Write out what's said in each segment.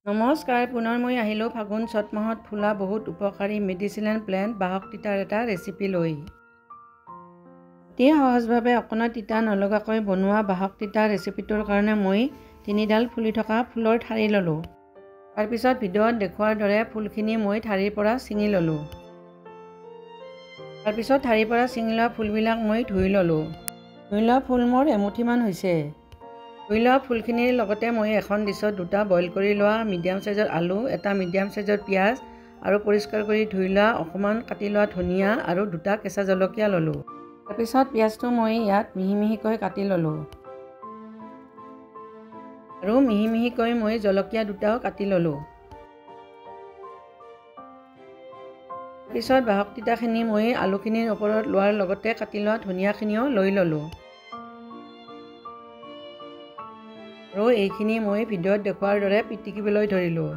নমস্কাৰ, পুনৰ মই আহিলোঁ ফাগুন চ'ত মাহত ফুলা বহুত উপকাৰী মেডিচিনেল প্লেণ্ট বাহক তিতাৰ এটা ৰেচিপি লৈ। অতি সহজভাৱে অকণো তিতা নলগাকৈ বনোৱা বাহক তিতা ৰেচিপিটোৰ কাৰণে মই 3ডাল ফুলি থকা ফুলৰ ঠাৰি ল'লোঁ। তাৰপিছত ভিডিঅ'ত দেখুওৱাৰ দৰে ফুলখিনি মই ঠাৰিৰ পৰা ছিঙি ল'লোঁ। তাৰপিছত ঠাৰিৰ পৰা ছিঙি লোৱা ফুলবিলাক মই ধুই ল'লোঁ। ধুই লোৱা ফুল মোৰ এমুঠিমান হৈছে। ধুই লোৱা ফুলখিনিৰ লগতে মই এখন ডিছত 2টা বইল কৰি লোৱা মিডিয়াম সাইজৰ আলু, এটা মিডিয়াম সাইজৰ পিঁয়াজ আৰু পৰিষ্কাৰ কৰি ধুই লোৱা অকণমান কাটি লোৱা ধনিয়া আৰু 2টা কেঁচা জলকীয়া ল'লোঁ। তাৰপিছত পিঁয়াজটো মই ইয়াত মিহি মিহিকৈ কাটি ল'লোঁ আৰু মিহি মিহিকৈ মই জলকীয়া 2টাও কাটি ল'লোঁ। তাৰপিছত বাহক তিতাখিনি মই আলুখিনিৰ ওপৰত লোৱাৰ লগতে কাটি লোৱা ধনিয়াখিনিও লৈ ল'লোঁ। আৰু এইখিনি মই ভিডিঅ'ত দেখুওৱাৰ দৰে পিটিকিবলৈ ধৰিলোঁ।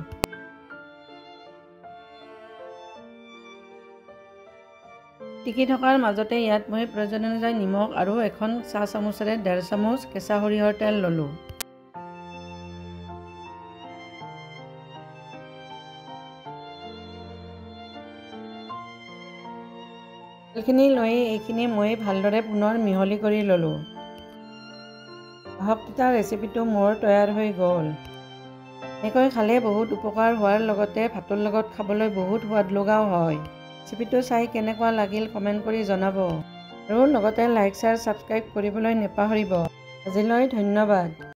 পিটিকি থকাৰ মাজতে ইয়াত মই প্ৰয়োজন অনুযায়ী নিমখ আৰু এখন চাহ চামুচেৰে 1.5 চামুচ কেঁচা সৰিয়হৰ তেল ল'লোঁ। তেলখিনি লৈ এইখিনি মই ভালদৰে পুনৰ মিহলি কৰি ল'লোঁ। বাহক তিতা ৰেচিপিটো মোৰ তৈয়াৰ হৈ গ'ল। এনেকৈ খালে বহুত উপকাৰ হোৱাৰ লগতে ভাতৰ লগত খাবলৈ বহুত সোৱাদ লগাও হয়। ৰেচিপিটো চাই কেনেকুৱা লাগিল কমেণ্ট কৰি জনাব আৰু লগতে লাইক, শ্বেয়াৰ, ছাবস্ক্ৰাইব কৰিবলৈ নাপাহৰিব। আজিলৈ ধন্যবাদ।